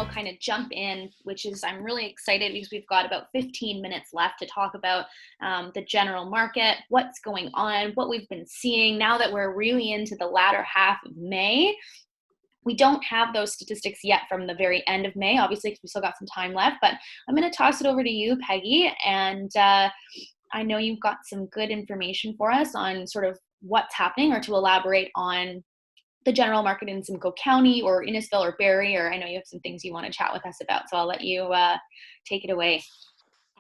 now kind of jump in, which is I'm really excited because we've got about 15 minutes left to talk about the general market, what's going on, what we've been seeing now that we're really into the latter half of May. We don't have those statistics yet from the very end of May, obviously, because we still got some time left. But I'm going to toss it over to you, Peggy. And I know you've got some good information for us on sort of what's happening, or to elaborate on the general market in Simcoe County or Innisfail or Barrie, or I know you have some things you want to chat with us about. So I'll let you take it away.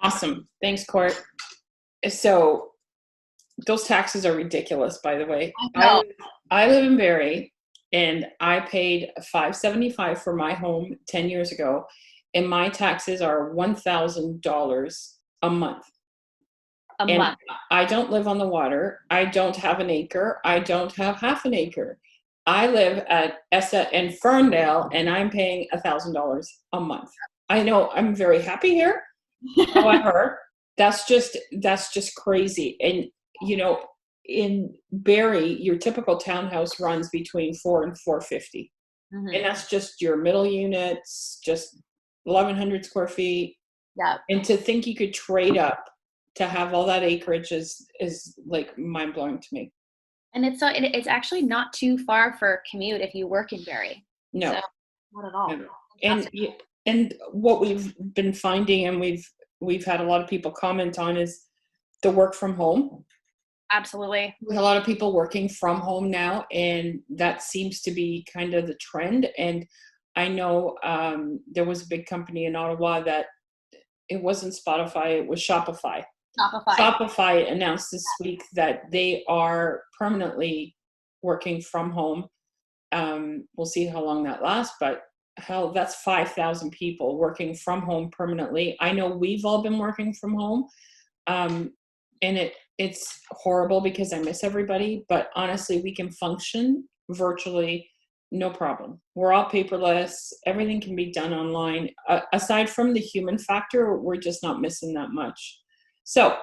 Awesome. Thanks, Court. So those taxes are ridiculous, by the way. I live in Barrie, and I paid $575 for my home 10 years ago, and my taxes are $1,000 a month. A month. I don't live on the water. I don't have an acre. I don't have half an acre. I live at Essa and Ferndale, and I'm paying $1,000 a month. I know I'm very happy here. However, that's just crazy. And you know, in Barrie, your typical townhouse runs between $400 and $450, and that's just your middle units, just 1,100 square feet. Yeah. And to think you could trade up to have all that acreage is like mind blowing to me. And it's actually not too far for a commute if you work in Barrie. No, so, not at all. No. And what we've been finding, and we've had a lot of people comment on, is the work from home. Absolutely. With a lot of people working from home now, and that seems to be kind of the trend. And I know there was a big company in Ottawa that, it wasn't Spotify, it was Shopify. Shopify announced this week that they are permanently working from home. We'll see how long that lasts, but hell, that's 5,000 people working from home permanently. I know we've all been working from home, and it's horrible because I miss everybody, but honestly, we can function virtually no problem. We're all paperless. Everything can be done online. Aside from the human factor, we're just not missing that much. So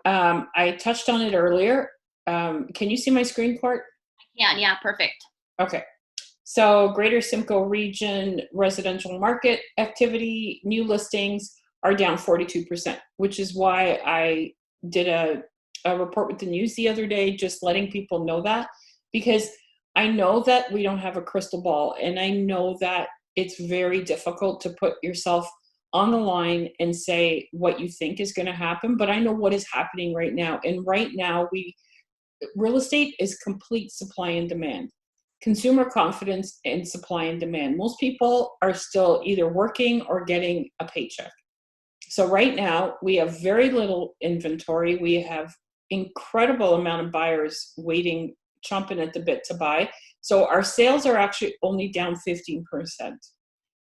I touched on it earlier. Can you see my screen, Court? I can, yeah, perfect. Okay. So Greater Simcoe Region residential market activity, new listings are down 42%, which is why I did a report with the news the other day, just letting people know that, because I know that we don't have a crystal ball, and I know that it's very difficult to put yourself on the line and say what you think is going to happen, but I know what is happening right now. And right now, real estate is complete supply and demand. Consumer confidence and supply and demand. Most people are still either working or getting a paycheck. So right now, we have very little inventory. We have incredible amount of buyers waiting, chomping at the bit to buy. So our sales are actually only down 15%.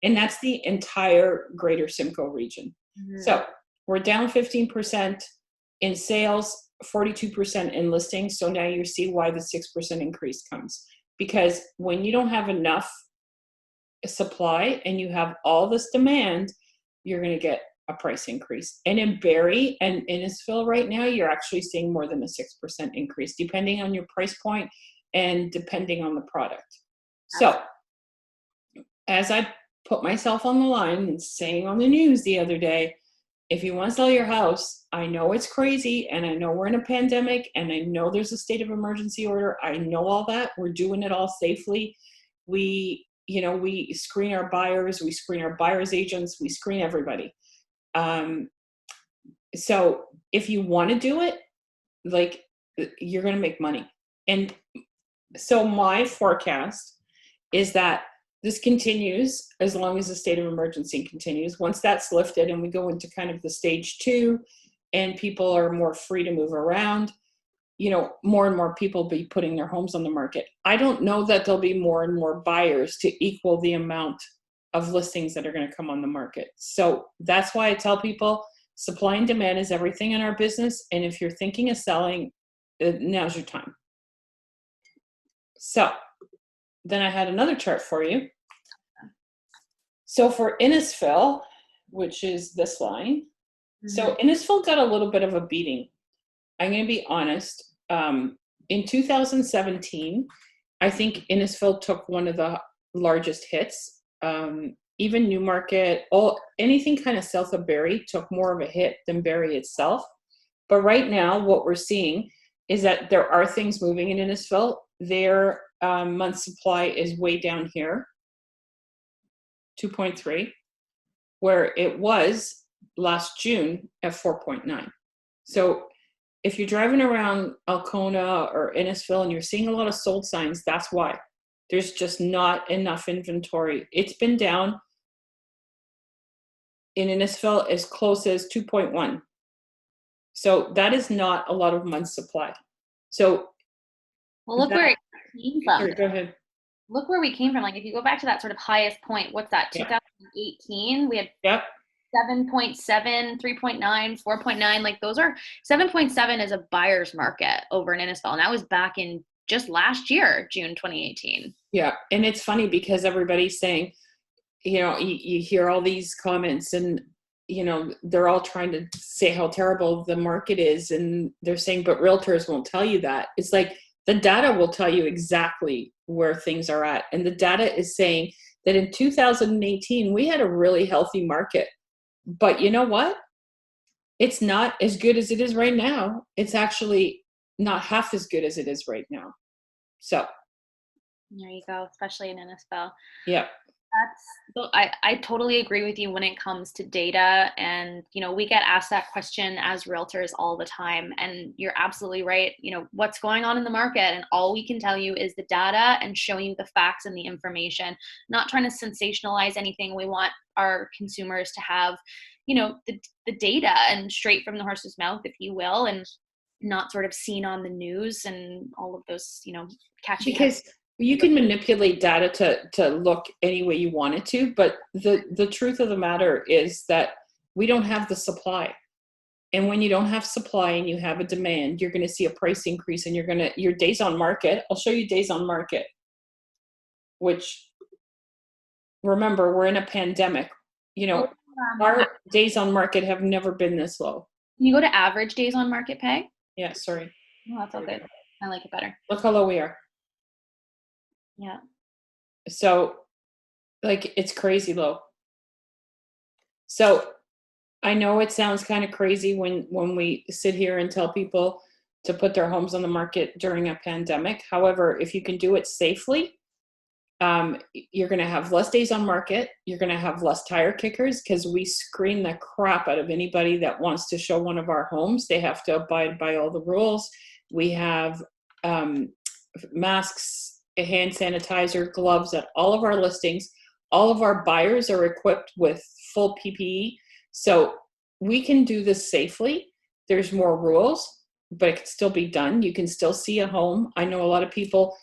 And that's the entire Greater Simcoe region. So we're down 15% in sales, 42% in listings. So now you see why the 6% increase comes. Because when you don't have enough supply and you have all this demand, you're going to get a price increase. And in Barrie and Innisfail right now, you're actually seeing more than a 6% increase, depending on your price point and depending on the product. So as I put myself on the line and saying on the news the other day, if you want to sell your house, I know it's crazy, and I know we're in a pandemic, and I know there's a state of emergency order. I know all that. We're doing it all safely. We screen our buyers, we screen our buyers agents, we screen everybody. So if you want to do it, like, you're going to make money. And so my forecast is that this continues as long as the state of emergency continues. Once that's lifted and we go into kind of the stage 2 and people are more free to move around, more and more people will be putting their homes on the market. I don't know that there'll be more and more buyers to equal the amount of listings that are going to come on the market. So that's why I tell people supply and demand is everything in our business. And if you're thinking of selling, now's your time. So then I had another chart for you. So for Innisfail, which is this line, so Innisfail got a little bit of a beating. I'm going to be honest. In 2017, I think Innisfail took one of the largest hits. even Newmarket, anything kind of south of Barrie took more of a hit than Barrie itself. But right now, what we're seeing is that there are things moving in Innisfail. Their month supply is way down here, 2.3, where it was last June at 4.9. So if you're driving around Alcona or Innisfail and you're seeing a lot of sold signs, that's why. There's just not enough inventory. It's been down in Innisfail as close as 2.1. So that is not a lot of months supply. So well, look where it came from. Sorry, go ahead. Look where we came from. Like if you go back to that sort of highest point, what's that? 2018, we had 7.7, 3.9, 4.9. Like those are 7.7 is a buyer's market over in Innisfail, and that was back in just last year, June 2018. Yeah, and it's funny because everybody's saying, you hear all these comments and they're all trying to say how terrible the market is, and they're saying, but realtors won't tell you that. It's like the data will tell you exactly where things are at, and the data is saying that in 2018 we had a really healthy market, but you know what? It's not as good as it is right now. It's actually not half as good as it is right now. So there you go, especially in Innisfail. Yeah. I totally agree with you when it comes to data, and we get asked that question as realtors all the time, and you're absolutely right. What's going on in the market, and all we can tell you is the data and showing you the facts and the information, not trying to sensationalize anything. We want our consumers to have the data and straight from the horse's mouth, if you will, and not sort of seen on the news and all of those catchy because you can manipulate data to look any way you want it to, but the truth of the matter is that we don't have the supply. And when you don't have supply and you have a demand, you're going to see a price increase, and your days on market. I'll show you days on market, which, remember, we're in a pandemic. Our days on market have never been this low. Can you go to average days on market, Peg? Yeah, sorry. Oh, that's all good. I like it better. Look how low we are. Yeah. So, it's crazy low. So, I know it sounds kind of crazy when we sit here and tell people to put their homes on the market during a pandemic. However, if you can do it safely, you're going to have less days on market. You're going to have less tire kickers, because we screen the crap out of anybody that wants to show one of our homes. They have to abide by all the rules. We have masks, hand sanitizer, gloves at all of our listings. All of our buyers are equipped with full PPE. So we can do this safely. There's more rules, but it can still be done. You can still see a home. I know a lot of people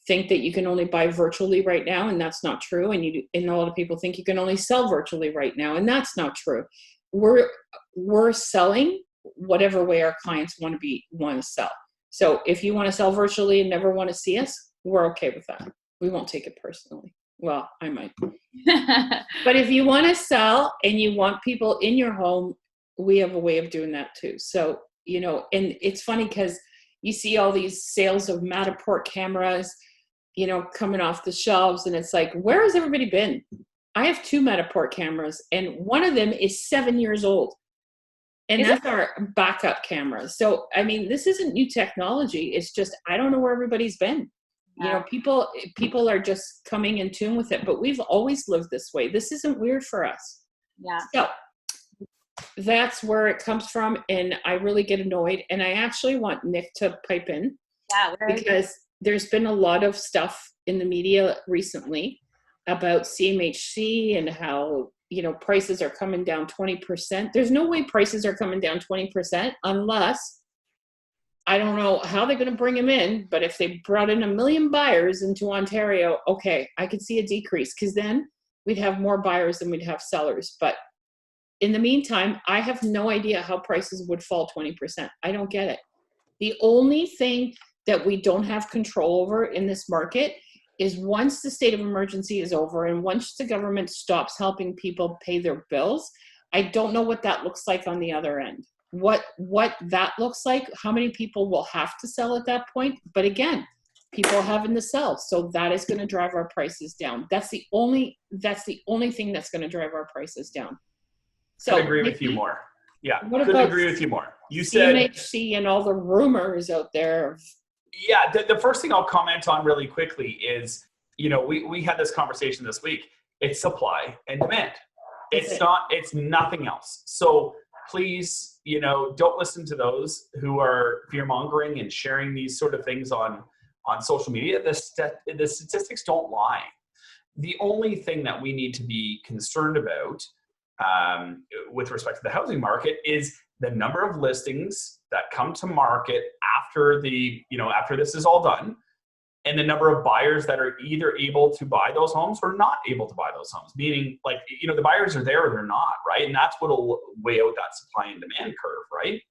think that you can only buy virtually right now, and that's not true. And a lot of people think you can only sell virtually right now, and that's not true. We're selling whatever way our clients want to sell. So if you want to sell virtually and never want to see us, we're okay with that. We won't take it personally. Well, I might. But if you want to sell and you want people in your home, we have a way of doing that too. So, and it's funny because you see all these sales of Matterport cameras, coming off the shelves, and it's like, where has everybody been? I have 2 Matterport cameras, and one of them is 7 years old. And that's our backup camera. So, I mean, this isn't new technology. It's just, I don't know where everybody's been. Yeah. People are just coming in tune with it, but we've always lived this way. This isn't weird for us. Yeah. So that's where it comes from. And I really get annoyed. And I actually want Nick to pipe in. Yeah. Because there's been a lot of stuff in the media recently about CMHC and how, prices are coming down 20%. There's no way prices are coming down 20% unless, I don't know how they're going to bring them in, but if they brought in 1 million buyers into Ontario, okay, I could see a decrease, because then we'd have more buyers than we'd have sellers. But in the meantime, I have no idea how prices would fall 20%. I don't get it. The only thing that we don't have control over in this market is once the state of emergency is over and once the government stops helping people pay their bills, I don't know what that looks like on the other end. What that looks like, how many people will have to sell at that point. But again, people having to sell. So that is going to drive our prices down. That's the only thing that's going to drive our prices down. So Couldn't agree with you more. Yeah, couldn't agree with you more. You CMHC and all the rumors out there. Yeah, the first thing I'll comment on really quickly is, we had this conversation this week. It's supply and demand. It's nothing else. So please, don't listen to those who are fear mongering and sharing these sort of things on social media. The statistics don't lie. The only thing that we need to be concerned about with respect to the housing market is the number of listings that come to market after after this is all done, and the number of buyers that are either able to buy those homes or not able to buy those homes. Meaning, the buyers are there or they're not, right? And that's what'll weigh out that supply and demand curve, right?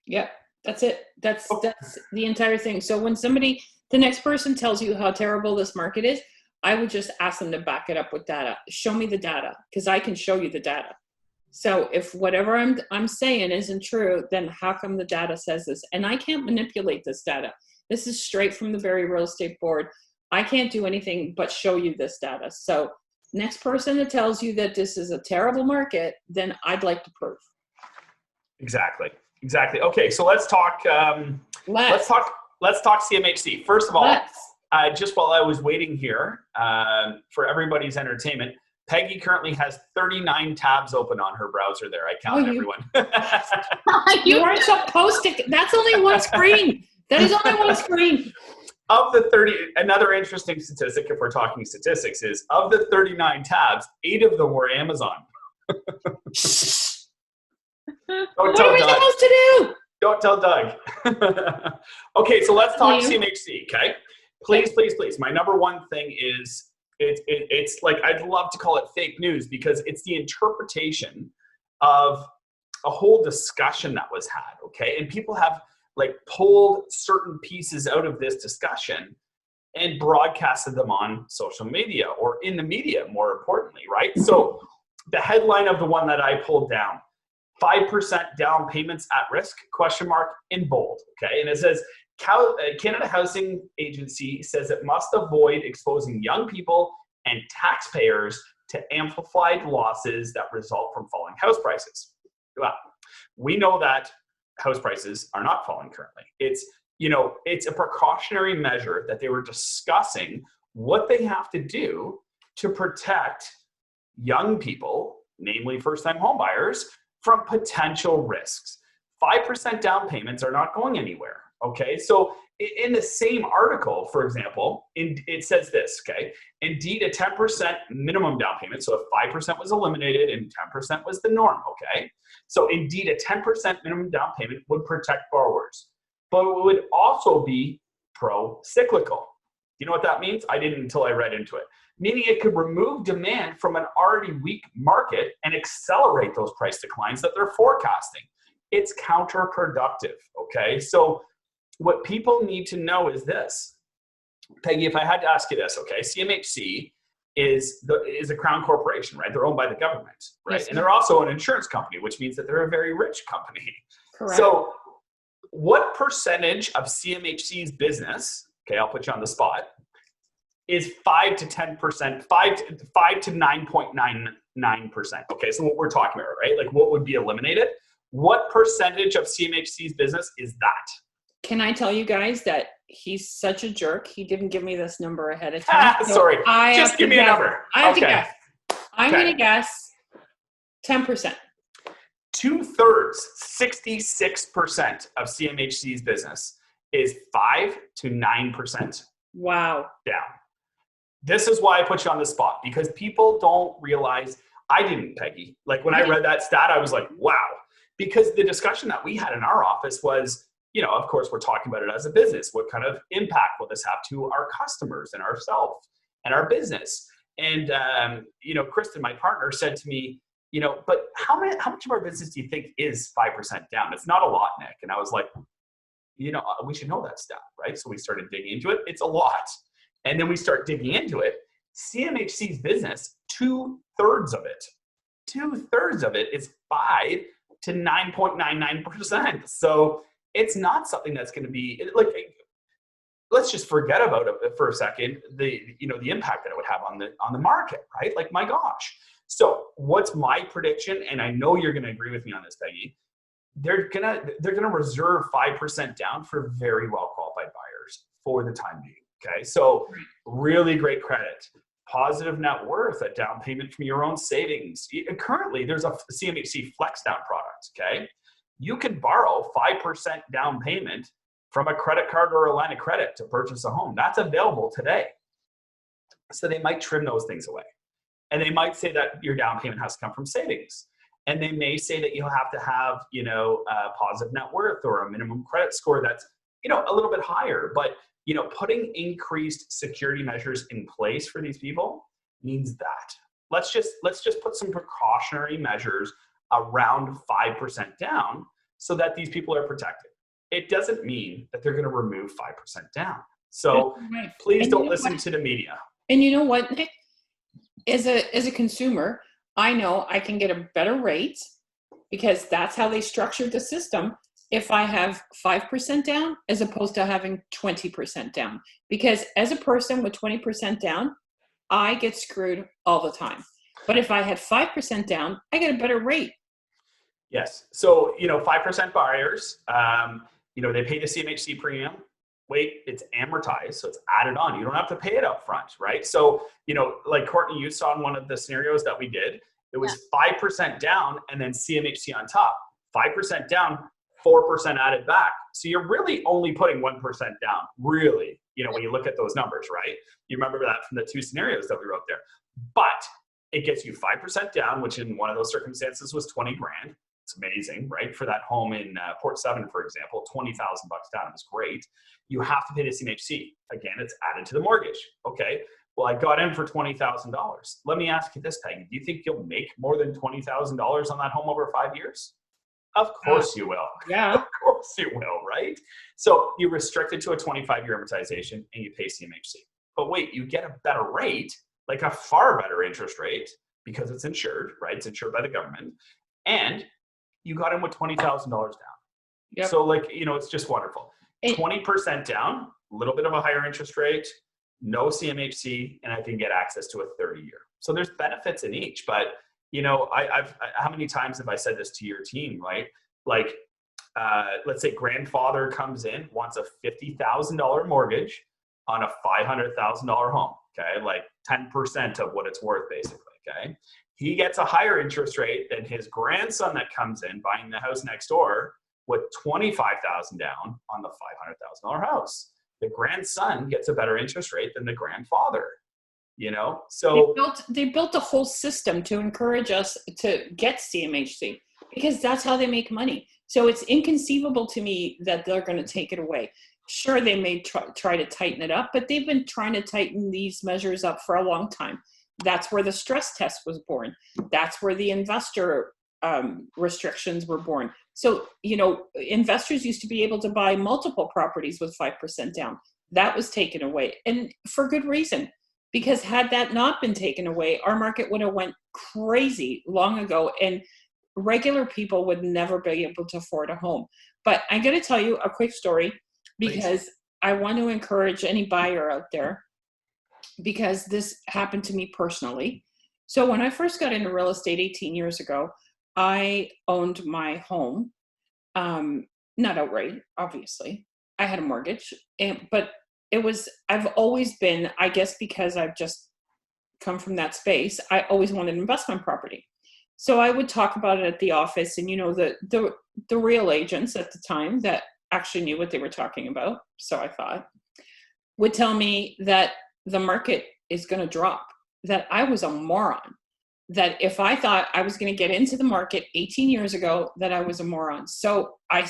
Yeah, that's it. That's the entire thing. So when the next person tells you how terrible this market is, I would just ask them to back it up with data. Show me the data, because I can show you the data. So if whatever I'm saying isn't true, then how come the data says this? And I can't manipulate this data. This is straight from the Barrie Real Estate Board. I can't do anything but show you this data. So next person that tells you that this is a terrible market, then I'd like to prove. Exactly. Okay, so let's talk. Let's talk CMHC. First of all, just while I was waiting here for everybody's entertainment, Peggy currently has 39 tabs open on her browser there. I counted everyone. You aren't supposed to. That's only one screen. That is only one screen. Of the 30, another interesting statistic, if we're talking statistics, is of the 39 tabs, 8 of them were Amazon. What are we supposed to do? Don't tell Doug. Okay, so let's talk CMHC, okay? Please. My number one thing is, it's like, I'd love to call it fake news, because it's the interpretation of a whole discussion that was had, okay? And people have pulled certain pieces out of this discussion and broadcasted them on social media, or in the media, more importantly, right? So the headline of the one that I pulled down, 5% down payments at risk, ? In bold, okay? And it says, Canada Housing Agency says it must avoid exposing young people and taxpayers to amplified losses that result from falling house prices. Well, we know that house prices are not falling currently. It's a precautionary measure that they were discussing what they have to do to protect young people, namely first-time home buyers, from potential risks. 5% down payments are not going anywhere. Okay, so in the same article, for example, it says this, okay? Indeed, a 10% minimum down payment, so if 5% was eliminated and 10% was the norm, okay? So indeed, a 10% minimum down payment would protect borrowers, but it would also be pro-cyclical. You know what that means? I didn't until I read into it. Meaning it could remove demand from an already weak market and accelerate those price declines that they're forecasting. It's counterproductive, okay? So what people need to know is this. Peggy, if I had to ask you this, okay? CMHC is a crown corporation, right? They're owned by the government, right? Yes, and they're also an insurance company, which means that they're a very rich company. Correct. So what percentage of CMHC's business, okay, I'll put you on the spot, is 5 to 10%, 5 to 9.99%. Okay, so what we're talking about, right? Like what would be eliminated? What percentage of CMHC's business is that? Can I tell you guys that he's such a jerk? He didn't give me this number ahead of time. Sorry, just give me a number. I have to guess. I'm going to guess 10%. 2/3, 66% of CMHC's business is 5 to 9%. Wow. Down. This is why I put you on the spot, because people don't realize, I didn't, Peggy. Like when I read that stat, I was like, wow. Because the discussion that we had in our office was, of course, we're talking about it as a business. What kind of impact will this have to our customers and ourselves and our business? And, Kristen, my partner, said to me, but how much of our business do you think is 5% down? It's not a lot, Nick. And I was like, we should know that stat, right? So we started digging into it. It's a lot. And then we start digging into it. CMHC's business, 2/3 of it is 5 to 9.99%. So it's not something that's going to be let's just forget about it for a second, the impact that it would have on the market, right? Like, my gosh. So what's my prediction? And I know you're going to agree with me on this, Peggy. They're gonna reserve 5% down for very well qualified buyers for the time being. Okay, so really great credit, positive net worth, a down payment from your own savings. Currently, there's a CMHC flex down product. Okay, you can borrow 5% down payment from a credit card or a line of credit to purchase a home. That's available today. So they might trim those things away, and they might say that your down payment has to come from savings. And they may say that you'll have to have, a positive net worth or a minimum credit score that's, a little bit higher. But, putting increased security measures in place for these people means that. Let's just put some precautionary measures around 5% down so that these people are protected. It doesn't mean that they're going to remove 5% down. So please don't listen to the media. And you know what, Nick? As a consumer, I know I can get a better rate because that's how they structured the system if I have 5% down as opposed to having 20% down. Because as a person with 20% down, I get screwed all the time. But if I had 5% down, I get a better rate. Yes. So, 5% buyers, they pay the CMHC premium. Wait, it's amortized, so it's added on. You don't have to pay it up front, right? So, like Courtney, you saw in one of the scenarios that we did, it was 5% down and then CMHC on top. 5% down, 4% added back. So you're really only putting 1% down, really, when you look at those numbers, right? You remember that from the two scenarios that we wrote there. But it gets you 5% down, which in one of those circumstances was 20 grand. It's amazing, right? For that home in Port 7, for example, 20,000 bucks down was great. You have to pay the CMHC. Again, it's added to the mortgage. Okay. Well, I got in for $20,000. Let me ask you this, Peggy. Do you think you'll make more than $20,000 on that home over 5 years? Of course you will. Yeah. Of course you will, right? So you restrict it to a 25-year amortization and you pay CMHC. But wait, you get a better rate, like a far better interest rate because it's insured, right? It's insured by the government. And you got in with $20,000 down. Yep. So it's just wonderful. 20% down, a little bit of a higher interest rate, no CMHC, and I can get access to a 30-year. So there's benefits in each, but how many times have I said this to your team, right? Like, let's say grandfather comes in, wants a $50,000 mortgage on a $500,000 home, okay? Like 10% of what it's worth, basically, okay? He gets a higher interest rate than his grandson that comes in buying the house next door with $25,000 down on the $500,000 house. The grandson gets a better interest rate than the grandfather, So they built a whole system to encourage us to get CMHC because that's how they make money. So it's inconceivable to me that they're going to take it away. Sure, they may try to tighten it up, but they've been trying to tighten these measures up for a long time. That's where the stress test was born. That's where the investor restrictions were born. So, investors used to be able to buy multiple properties with 5% down. That was taken away, and for good reason, because had that not been taken away, our market would have went crazy long ago, and regular people would never be able to afford a home. But I'm going to tell you a quick story because Please. I want to encourage any buyer out there, because this happened to me personally. So when I first got into real estate 18 years ago, I owned my home, not outright, obviously. I had a mortgage, but I've always been, I guess because I've just come from that space, I always wanted investment property. So I would talk about it at the office, and the real agents at the time that actually knew what they were talking about, so I thought, would tell me that the market is going to drop, that I was a moron, that if I thought I was going to get into the market 18 years ago, that I was a moron. So I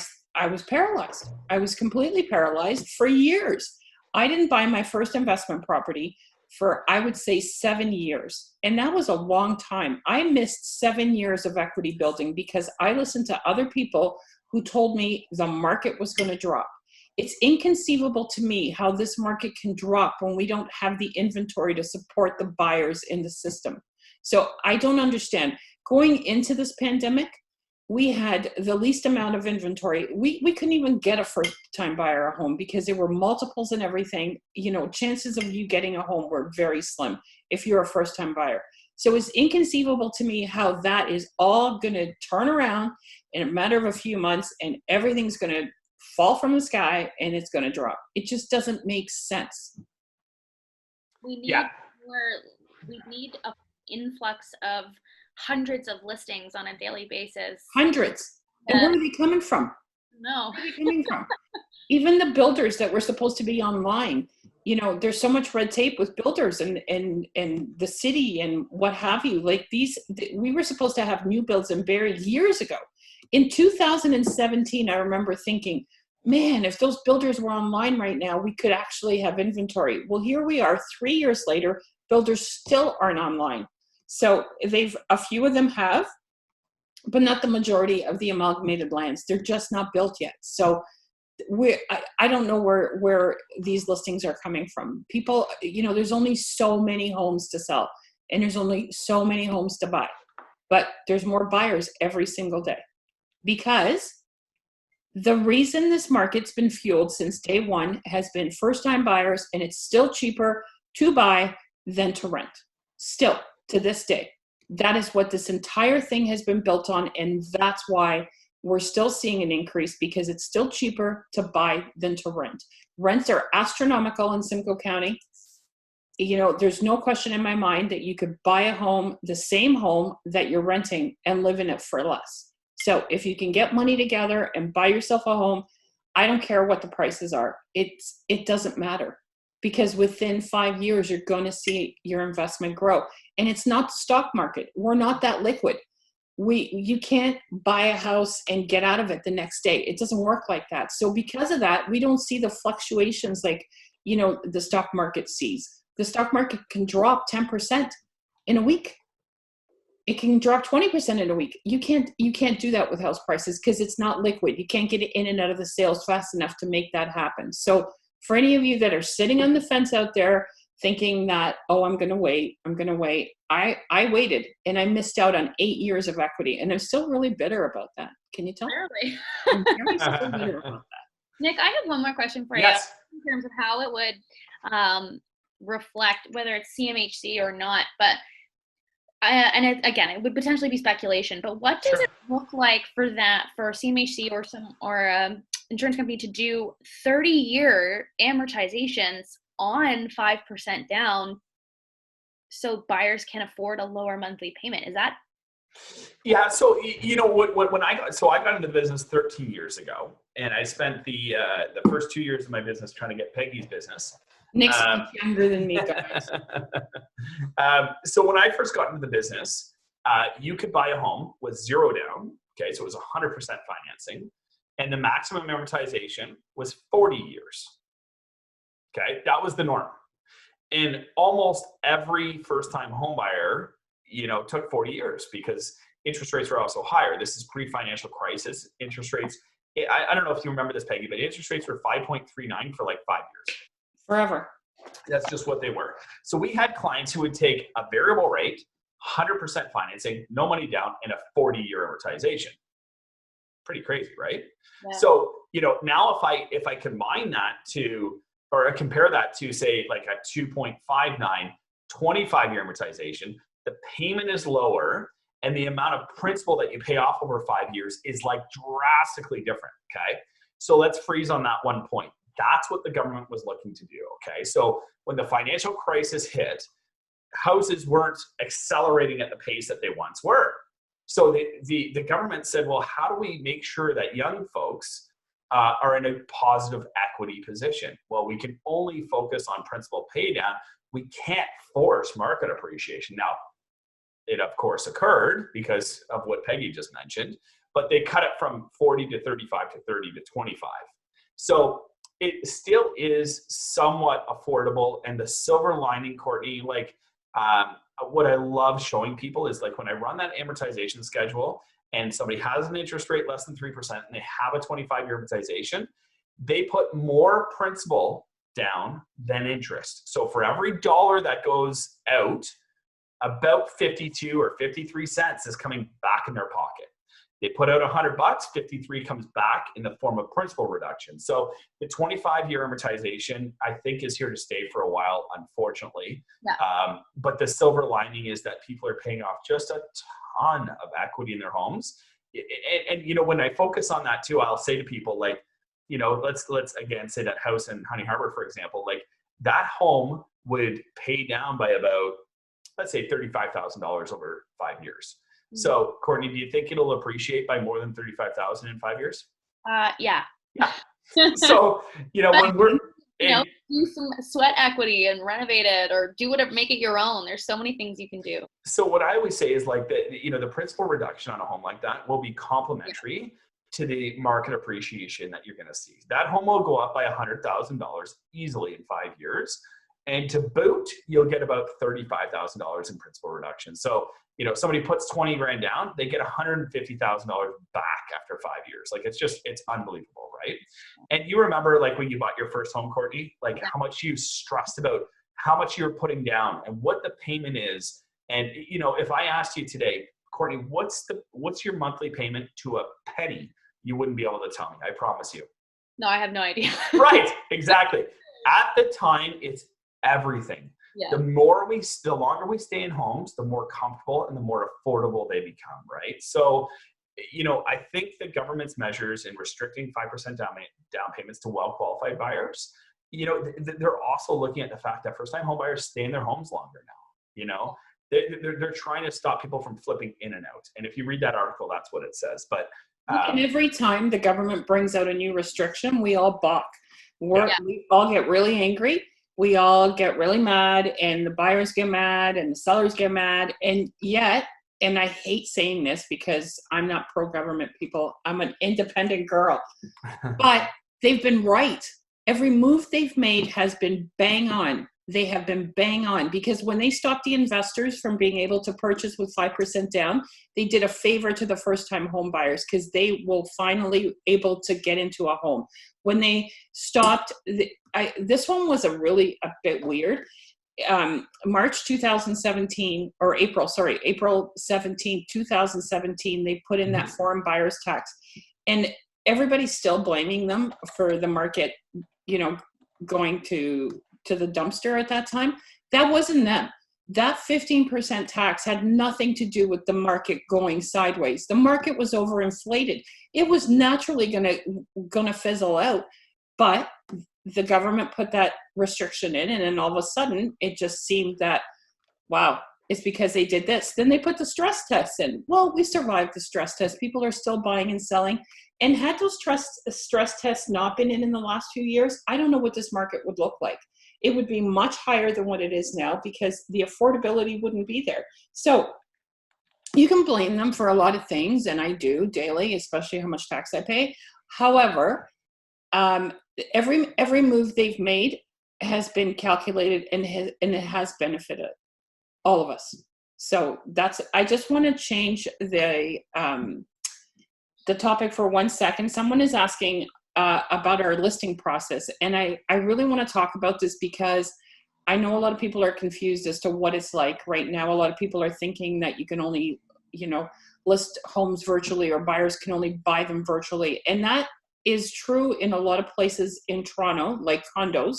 was paralyzed. I was completely paralyzed for years. I didn't buy my first investment property for, I would say, 7 years. And that was a long time. I missed 7 years of equity building because I listened to other people who told me the market was going to drop. It's inconceivable to me how this market can drop when we don't have the inventory to support the buyers in the system. So I don't understand. Going into this pandemic, we had the least amount of inventory. We couldn't even get a first-time buyer a home because there were multiples and everything. You know, chances of you getting a home were very slim if you're a first-time buyer. So it's inconceivable to me how that is all going to turn around in a matter of a few months and everything's going to fall from the sky and it's going to drop. It just doesn't make sense. We need we need an influx of hundreds of listings on a daily basis. Hundreds. And where are they coming from? No. Where are they coming from? Even the builders that were supposed to be online, you know, there's so much red tape with builders and the city and what have you. Like we were supposed to have new builds in Barrie years ago. In 2017, I remember thinking, man, if those builders were online right now, we could actually have inventory. Well, here we are 3 years later, builders still aren't online. So a few of them have, but not the majority of the amalgamated lands. They're just not built yet. So I don't know where these listings are coming from. People, you know, there's only so many homes to sell and there's only so many homes to buy, but there's more buyers every single day because the reason this market's been fueled since day one has been first-time buyers, and it's still cheaper to buy than to rent. Still, to this day. That is what this entire thing has been built on, and that's why we're still seeing an increase, because it's still cheaper to buy than to rent. Rents are astronomical in Simcoe County. You know, there's no question in my mind that you could buy a home, the same home that you're renting, and live in it for less. So if you can get money together and buy yourself a home, I don't care what the prices are. It doesn't matter, because within 5 years, you're going to see your investment grow. And it's not the stock market. We're not that liquid. You can't buy a house and get out of it the next day. It doesn't work like that. So because of that, we don't see the fluctuations like, you know, the stock market sees. The stock market can drop 10% in a week. It can drop 20% in a week. You can't do that with house prices because it's not liquid. You can't get in and out of the sales fast enough to make that happen. So for any of you that are sitting on the fence out there thinking that, oh, I'm going to wait. I waited and I missed out on 8 years of equity, and I'm still really bitter about that. Can you tell? Really? I'm very still bitter about that. Nick, I have one more question for Yes. you in terms of how it would reflect whether it's CMHC or not, but again, it would potentially be speculation, but what does it look like for CMHC or insurance company to do 30-year amortizations on 5% down so buyers can afford a lower monthly payment? Is that? Yeah. So, you know, when I got into the business 13 years ago, and I spent the first 2 years of my business trying to get Peggy's business. Nick's much younger than me, guys. So when I first got into the business, you could buy a home with zero down. Okay. So it was 100% financing, and the maximum amortization was 40 years. Okay. That was the norm. And almost every first-time home buyer, you know, took 40 years because interest rates were also higher. This is pre-financial crisis. Interest rates, I don't know if you remember this, Peggy, but interest rates were 5.39 for like 5 years. Forever. That's just what they were. So we had clients who would take a variable rate, 100% financing, no money down, and a 40-year amortization. Pretty crazy, right? Yeah. So, you know, now if I combine that to, or I compare that to, say, like a 2.59, 25-year amortization, the payment is lower, and the amount of principal that you pay off over 5 years is like drastically different, okay? So let's freeze on that one point. That's what the government was looking to do, okay? So when the financial crisis hit, houses weren't accelerating at the pace that they once were. So the government said, well, how do we make sure that young folks are in a positive equity position? Well, we can only focus on principal pay down. We can't force market appreciation. Now, it of course occurred because of what Peggy just mentioned, but they cut it from 40 to 35 to 30 to 25. So it still is somewhat affordable. And the silver lining, Courtney, like what I love showing people is like when I run that amortization schedule and somebody has an interest rate less than 3% and they have a 25-year amortization, they put more principal down than interest. So for every dollar that goes out, about 52 or 53 cents is coming back in their pocket. They put out $100, 53 comes back in the form of principal reduction. So the 25-year amortization, I think, is here to stay for a while, unfortunately. Yeah. But the silver lining is that people are paying off just a ton of equity in their homes. And you know, when I focus on that too, I'll say to people, like, you know, let's again say that house in Honey Harbor, for example, like that home would pay down by about, let's say, $35,000 over 5 years. So, Courtney, do you think it'll appreciate by more than $35,000 in 5 years? Yeah. Yeah. So, you know, when we're do some sweat equity and renovate it, or do whatever, make it your own. There's so many things you can do. So what I always say is like that, you know, the principal reduction on a home like that will be complementary to the market appreciation that you're going to see. That home will go up by $100,000 easily in 5 years. And to boot, you'll get about $35,000 in principal reduction. So, you know, somebody puts 20 grand down, they get $150,000 back after 5 years. Like, it's unbelievable, right? And you remember, like, when you bought your first home, Courtney, like how much you stressed about how much you're putting down and what the payment is. And, you know, if I asked you today, Courtney, what's your monthly payment to a penny, you wouldn't be able to tell me. I promise you. No, I have no idea. Right, exactly. At the time, it's everything. Yeah. The longer we stay in homes, the more comfortable and the more affordable they become, right? So, you know, I think the government's measures in restricting 5% down payments to well-qualified buyers, you know, they're also looking at the fact that first-time home buyers stay in their homes longer now. You know, they're trying to stop people from flipping in and out. And if you read that article, that's what it says. But and every time the government brings out a new restriction, we all balk. We all get really angry. We all get really mad, and the buyers get mad, and the sellers get mad. And yet, and I hate saying this because I'm not pro-government people, I'm an independent girl, but they've been right. Every move they've made has been bang on. They have been bang on, because when they stopped the investors from being able to purchase with 5% down, they did a favor to the first-time home buyers, because they will finally able to get into a home. When they stopped, this one was a bit weird. March 2017, or April 17, 2017, they put in that foreign buyers tax, and everybody's still blaming them for the market, you know, going to the dumpster at that time. That wasn't them. That 15% tax had nothing to do with the market going sideways. The market was overinflated. It was naturally gonna fizzle out, but the government put that restriction in, and then all of a sudden it just seemed that, wow, it's because they did this. Then they put the stress tests in. Well, we survived the stress test. People are still buying and selling. And had those stress tests not been in the last few years, I don't know what this market would look like. It would be much higher than what it is now, because the affordability wouldn't be there. So you can blame them for a lot of things, and I do daily, especially how much tax I pay. However, every move they've made has been calculated, and it has benefited all of us. So I just want to change the topic for 1 second. Someone is asking about our listing process, and I really want to talk about this, because I know a lot of people are confused as to what it's like right now. A lot of people are thinking that you can only, you know, list homes virtually, or buyers can only buy them virtually. And that is true in a lot of places in Toronto, like condos,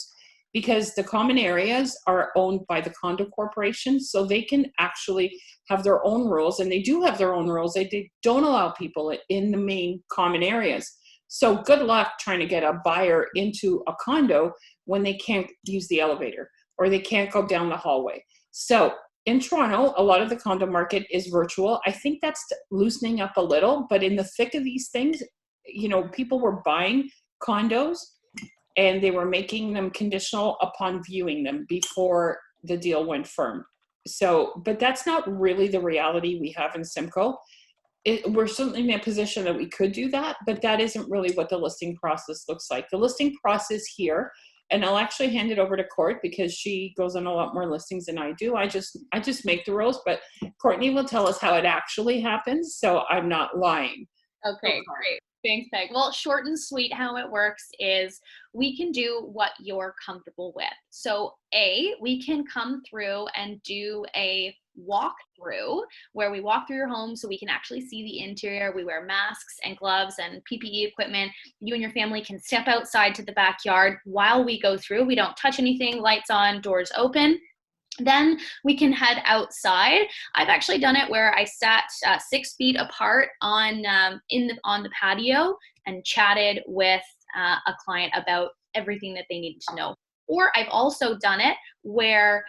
because the common areas are owned by the condo corporation. So they can actually have their own rules, and they do have their own rules. They don't allow people in the main common areas. So good luck trying to get a buyer into a condo when they can't use the elevator, or they can't go down the hallway. So in Toronto, a lot of the condo market is virtual. I think that's loosening up a little, but in the thick of these things, you know, people were buying condos and they were making them conditional upon viewing them before the deal went firm. So, but that's not really the reality we have in Simcoe. We're certainly in a position that we could do that, but that isn't really what the listing process looks like. The listing process here, and I'll actually hand it over to Court, because she goes on a lot more listings than I do. I just make the rules, but Courtney will tell us how it actually happens, so I'm not lying. Okay, great. Thanks, Peg. Well, short and sweet, how it works is we can do what you're comfortable with. So we can come through and do a walkthrough where we walk through your home so we can actually see the interior. We wear masks and gloves and PPE equipment. You and your family can step outside to the backyard while we go through. We don't touch anything, lights on, doors open. Then we can head outside. I've actually done it where I sat 6 feet apart on the patio and chatted with a client about everything that they needed to know. Or I've also done it where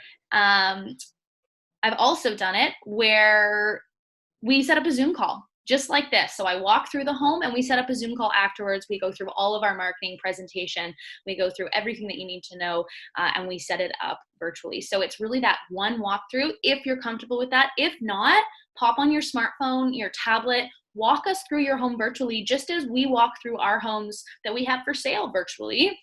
we set up a Zoom call just like this. So I walk through the home and we set up a Zoom call afterwards. We go through all of our marketing presentation. We go through everything that you need to know, and we set it up virtually. So it's really that one walkthrough if you're comfortable with that. If not, pop on your smartphone, your tablet, walk us through your home virtually, just as we walk through our homes that we have for sale virtually.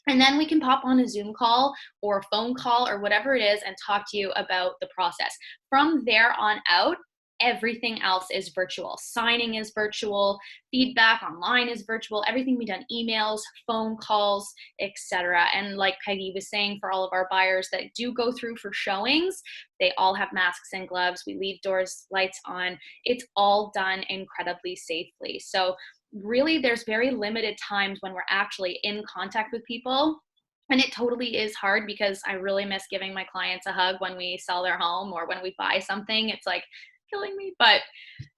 And then we can pop on a Zoom call or a phone call or whatever it is and talk to you about the process. From there on out, everything else is virtual. Signing is virtual, feedback online is virtual, everything we done, emails, phone calls, etc. And like Peggy was saying, for all of our buyers that do go through for showings, they all have masks and gloves. We leave doors, lights on. It's all done incredibly safely. So really, there's very limited times when we're actually in contact with people. And it totally is hard because I really miss giving my clients a hug when we sell their home or when we buy something. It's like killing me, but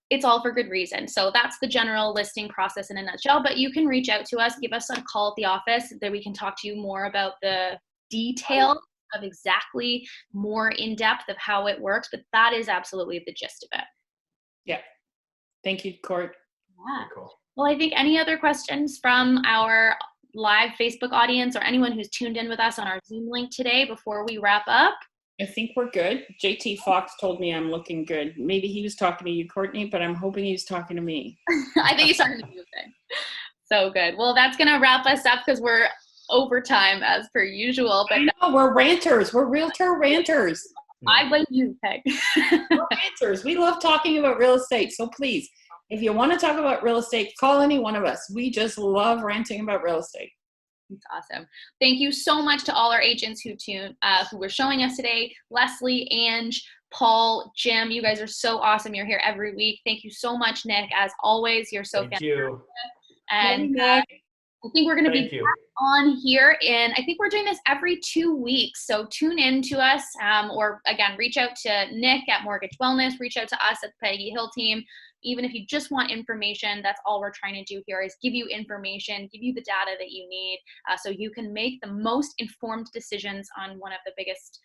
it's all for good reason. So that's the general listing process in a nutshell. But you can reach out to us, give us a call at the office, that we can talk to you more about the detail of exactly more in depth of how it works. But that is absolutely the gist of it. Yeah. Thank you, Court. Yeah. Cool. Well, I think any other questions from our live Facebook audience or anyone who's tuned in with us on our Zoom link today before we wrap up? I think we're good. JT Fox told me I'm looking good. Maybe he was talking to you, Courtney, but I'm hoping he's talking to me. I think he's talking to you. Okay. So good. Well, that's going to wrap us up because we're overtime as per usual. But I know, we're ranters. We're realtor ranters. I blame you, Peg. We're ranters. We love talking about real estate. So please, if you want to talk about real estate, call any one of us. We just love ranting about real estate. It's awesome. Thank you so much to all our agents who were showing us today. Leslie, Ange, Paul, Jim, you guys are so awesome. You're here every week. Thank you so much, Nick. As always, you're so fantastic. Thank you. And I think we're going to be back on here, and I think we're doing this every 2 weeks. So tune in to us, or again, reach out to Nick at Mortgage Wellness, reach out to us at the Peggy Hill team. Even if you just want information, that's all we're trying to do here is give you information, give you the data that you need, so you can make the most informed decisions on one of the biggest,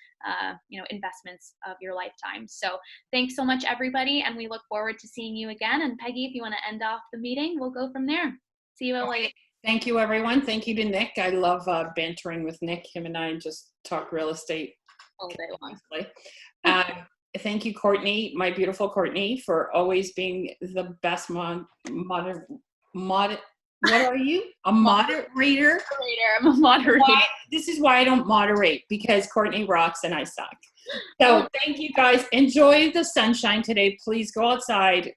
investments of your lifetime. So thanks so much, everybody, and we look forward to seeing you again. And Peggy, if you want to end off the meeting, we'll go from there. See you later. Thank you, everyone. Thank you to Nick. I love bantering with Nick. Him and I just talk real estate all day long. Thank you, Courtney, my beautiful Courtney, for always being the best what are you? A moderator? I'm a moderator. This is why I don't moderate, because Courtney rocks and I suck. So thank you, guys. Enjoy the sunshine today. Please go outside.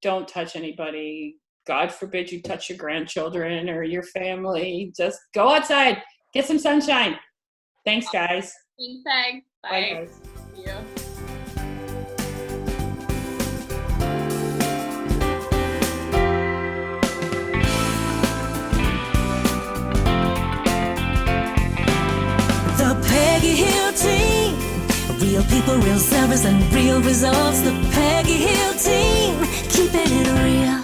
Don't touch anybody. God forbid you touch your grandchildren or your family. Just go outside. Get some sunshine. Thanks, guys. Thanks, Peg. Bye. Bye, guys. See you. The Peggy Hill team. Real people, real service, and real results. The Peggy Hill team. Keeping it real.